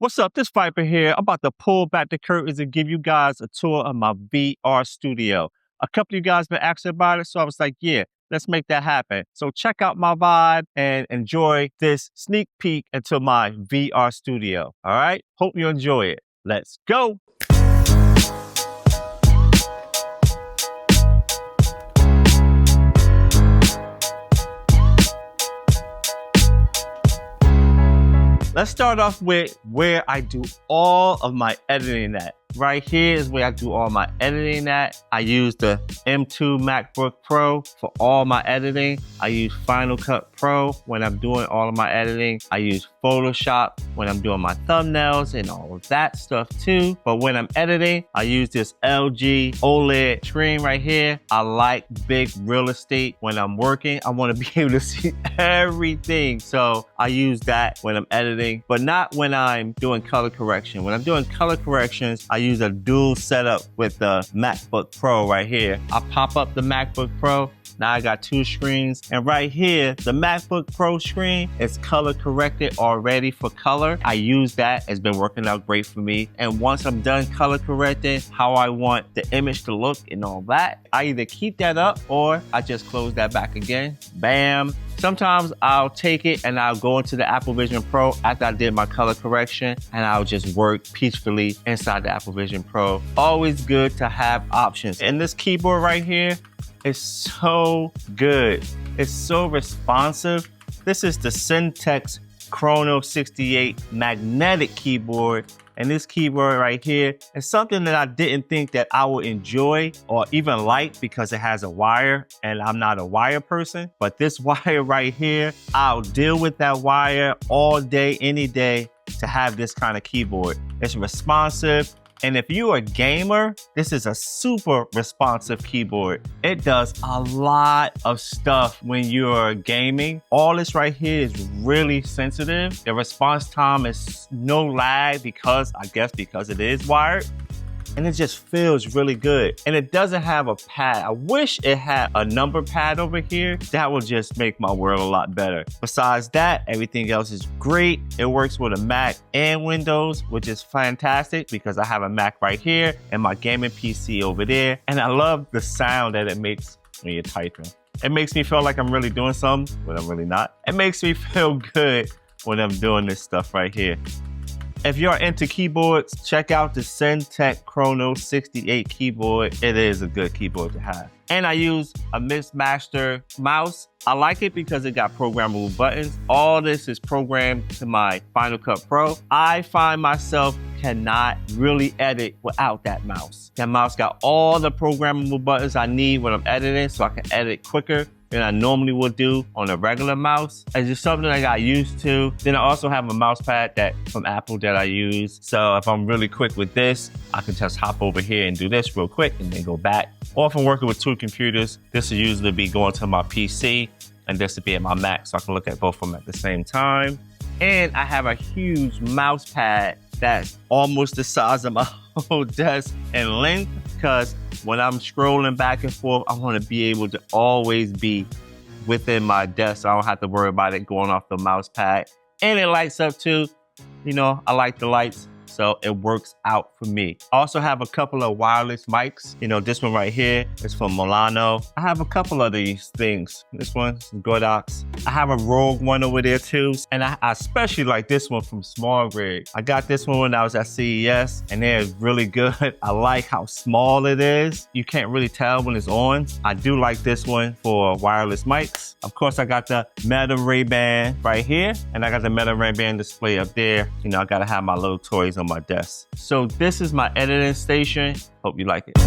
What's up? This Viper here. I'm about to pull back the curtains and give you guys a tour of my VR studio. A couple of you guys been asking about it, so I was like, yeah, let's make that happen. So check out my vibe and enjoy this sneak peek into my VR studio. All right? Hope you enjoy it. Let's go. Let's start off with where I do all of my editing at. Right here is where I do all my editing at. I use the M2 MacBook Pro for all my editing. I use Final Cut Pro when I'm doing all of my editing. I use Photoshop when I'm doing my thumbnails and all of that stuff too. But when I'm editing, I use this LG OLED screen right here. I like big real estate. When I'm working, I want to be able to see everything. So I use that when I'm editing, but not when I'm doing color correction. When I'm doing color corrections, I use a dual setup with the MacBook Pro right here. I pop up the MacBook Pro. Now I got two screens, and right here, the MacBook Pro screen is color corrected already for color. I use that. It's been working out great for me. And once I'm done color correcting how I want the image to look and all that, I either keep that up or I just close that back again. Bam. Sometimes I'll take it and I'll go into the Apple Vision Pro after I did my color correction, and I'll just work peacefully inside the Apple Vision Pro. Always good to have options. And this keyboard right here is so good. It's so responsive. This is the Syntech Chronos 68 magnetic keyboard. And this keyboard right here is something that I didn't think that I would enjoy or even like because it has a wire, and I'm not a wire person. But this wire right here, I'll deal with that wire all day, any day to have this kind of keyboard. It's responsive. And if you're a gamer, this is a super responsive keyboard. It does a lot of stuff when you're gaming. All this right here is really sensitive. The response time is no lag because it is wired. And it just feels really good. And it doesn't have a pad. I wish it had a number pad over here. That would just make my world a lot better. Besides that, everything else is great. It works with a Mac and Windows, which is fantastic because I have a Mac right here and my gaming PC over there. And I love the sound that it makes when you're typing. It makes me feel like I'm really doing something, but I'm really not. It makes me feel good when I'm doing this stuff right here. If you're into keyboards, check out the Syntech Chronos 68 keyboard. It is a good keyboard to have. And I use a Mixmaster mouse. I like it because it got programmable buttons. All this is programmed to my Final Cut Pro. I find myself cannot really edit without that mouse. That mouse got all the programmable buttons I need when I'm editing, so I can edit quicker than I normally would do on a regular mouse. It's just something I got used to. Then I also have a mouse pad from Apple that I use. So if I'm really quick with this, I can just hop over here and do this real quick and then go back. Or if I'm working with two computers, this will usually be going to my PC and this will be at my Mac, so I can look at both of them at the same time. And I have a huge mouse pad that's almost the size of my whole desk in length, because when I'm scrolling back and forth, I want to be able to always be within my desk, so I don't have to worry about it going off the mouse pad. And it lights up too. You know, I like the lights, so it works out for me. I also have a couple of wireless mics. You know, this one right here is from Milano. I have a couple of these things. This one is Godox. I have a Rogue one over there too. And I especially like this one from Small Rig. I got this one when I was at CES, and they're really good. I like how small it is. You can't really tell when it's on. I do like this one for wireless mics. Of course, I got the Meta Ray-Ban right here, and I got the Meta Ray-Ban display up there. You know, I gotta have my little toys on my desk. So this is my editing station. Hope you like it.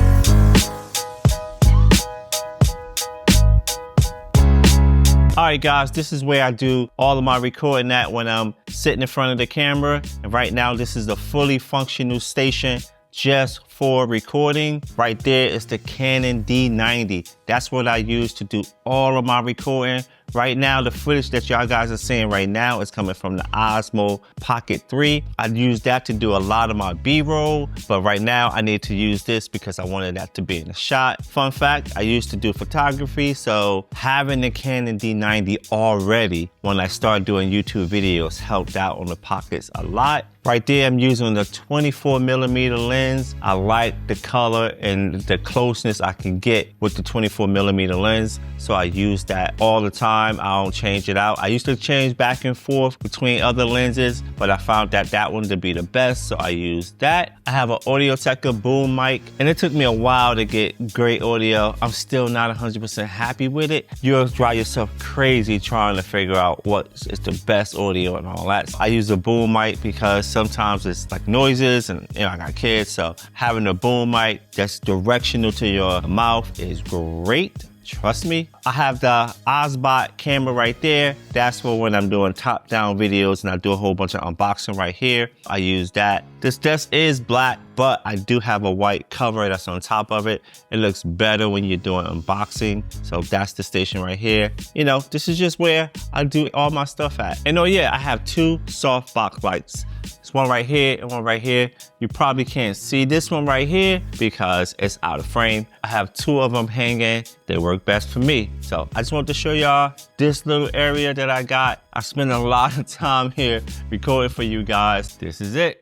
All right, guys, this is where I do all of my recording at when I'm sitting in front of the camera. And right now, this is a fully functional station just for recording. Right there is the Canon D90. That's what I use to do all of my recording. Right now, the footage that y'all guys are seeing right now is coming from the Osmo Pocket 3. I use that to do a lot of my B-roll, but right now I need to use this because I wanted that to be in the shot. Fun fact, I used to do photography, so having the Canon D90 already when I started doing YouTube videos helped out on the pockets a lot. Right there, I'm using the 24mm lens. I like the color and the closeness I can get with the 24mm lens, so I use that all the time. I don't change it out. I used to change back and forth between other lenses, but I found that one to be the best, so I use that. I have an Audio-Technica boom mic, and it took me a while to get great audio. I'm still not 100% happy with it. You'll drive yourself crazy trying to figure out what is the best audio and all that. I use a boom mic because sometimes it's like noises and I got kids, so having a boom mic that's directional to your mouth is great. Trust me. I have the Osbot camera right there. That's for when I'm doing top-down videos and I do a whole bunch of unboxing right here. I use that. This desk is black, but I do have a white cover that's on top of it. It looks better when you're doing unboxing. So that's the station right here. This is just where I do all my stuff at. And oh yeah, I have two softbox lights. There's one right here and one right here. You probably can't see this one right here because it's out of frame. I have two of them hanging. They work best for me. So I just wanted to show y'all this little area that I got. I spend a lot of time here recording for you guys. This is it.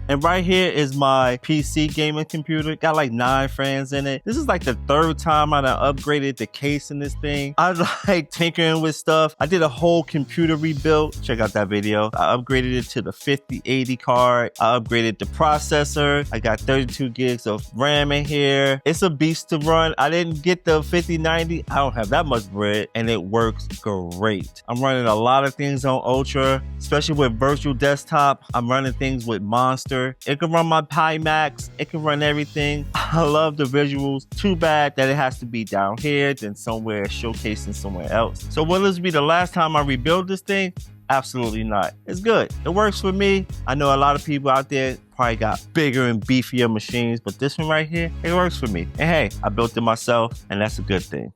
And right here is my PC gaming computer. Got like 9 fans in it. This is like the 3rd time I done upgraded the case in this thing. I like tinkering with stuff. I did a whole computer rebuild. Check out that video. I upgraded it to the 5080 card. I upgraded the processor. I got 32 gigs of RAM in here. It's a beast to run. I didn't get the 5090. I don't have that much bread, and it works great. I'm running a lot of things on Ultra, especially with virtual desktop. I'm running things with Monster. It can run my Pimax. It can run everything. I love the visuals. Too bad that it has to be down here than somewhere showcasing somewhere else. So will this be the last time I rebuild this thing? Absolutely not. It's good. It works for me. I know a lot of people out there probably got bigger and beefier machines, but this one right here, it works for me. And hey, I built it myself, and that's a good thing.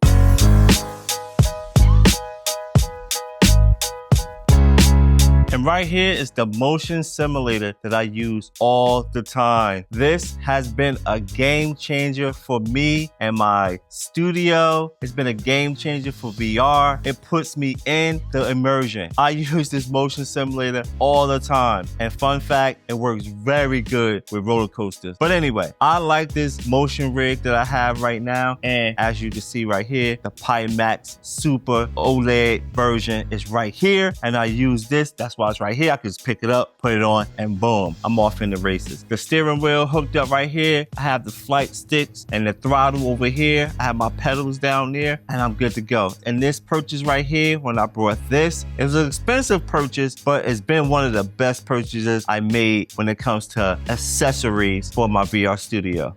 And right here is the motion simulator that I use all the time. This has been a game changer for me and my studio. It's been a game changer for VR. It puts me in the immersion. I use this motion simulator all the time. And fun fact, it works very good with roller coasters. But anyway, I like this motion rig that I have right now. And as you can see right here, the Pimax Super OLED version is right here. And I use this. That's why it's right here. I can just pick it up, put it on, and boom, I'm off in the races. The steering wheel hooked up right here. I have the flight sticks and the throttle over here. I have my pedals down there, and I'm good to go. And this purchase right here, when I brought this, it was an expensive purchase, but it's been one of the best purchases I made when it comes to accessories for my VR studio.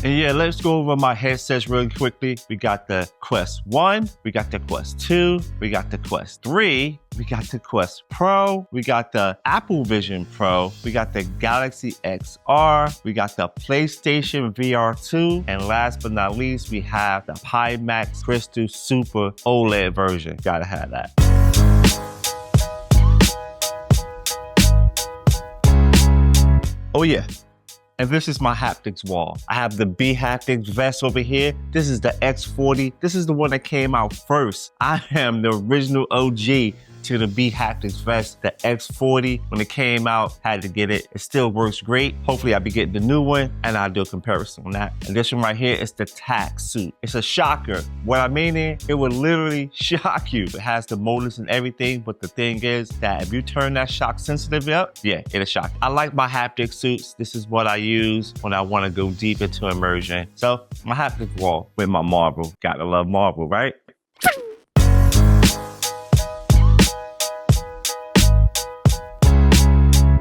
And yeah, let's go over my headsets really quickly. We got the Quest 1, we got the Quest 2, we got the Quest 3, we got the Quest Pro, we got the Apple Vision Pro, we got the Galaxy XR, we got the PlayStation VR 2, and last but not least, we have the Pimax Crystal Super OLED version. Gotta have that. Oh yeah. And this is my haptics wall. I have the B haptics vest over here. This is the X40. This is the one that came out first. I am the original OG to the B haptics vest, the X40. When it came out, had to get it. It still works great. Hopefully I'll be getting the new one and I'll do a comparison on that. And this one right here is the tack suit. It's a shocker. What I mean is, it will literally shock you. It has the motors and everything, but the thing is that if you turn that shock sensitive up, yeah, it'll shock you. I like my haptic suits. This is what I use when I want to go deep into immersion. So my haptic wall with my marble. Gotta love marble, right?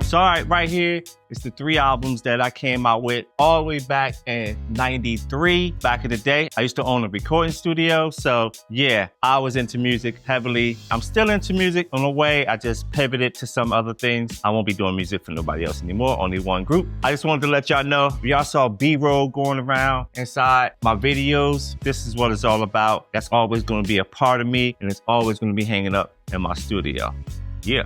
So all right here is the 3 albums that I came out with all the way back in '93. Back in the day, I used to own a recording studio. So yeah, I was into music heavily. I'm still into music on the way. I just pivoted to some other things. I won't be doing music for nobody else anymore, only one group. I just wanted to let y'all know, if y'all saw B-roll going around inside my videos, this is what it's all about. That's always gonna be a part of me, and it's always gonna be hanging up in my studio. Yeah.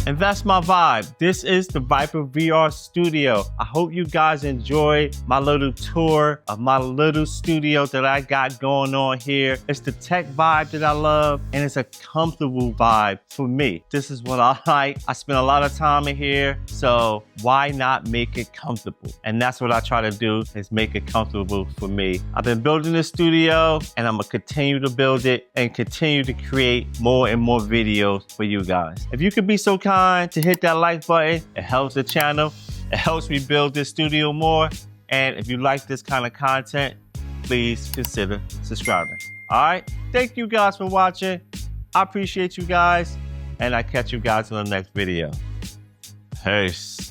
And that's my vibe. This is the Viper VR Studio. I hope you guys enjoyed my little tour of my little studio that I got going on here. It's the tech vibe that I love, and it's a comfortable vibe for me. This is what I like. I spend a lot of time in here, so why not make it comfortable? And that's what I try to do, is make it comfortable for me. I've been building this studio, and I'm gonna continue to build it and continue to create more and more videos for you guys. If you could be so kind to hit that like button, it helps the channel. It helps me build this studio more. And if you like this kind of content, please consider subscribing. All right? Thank you guys for watching. I appreciate you guys, and I catch you guys in the next video. Peace.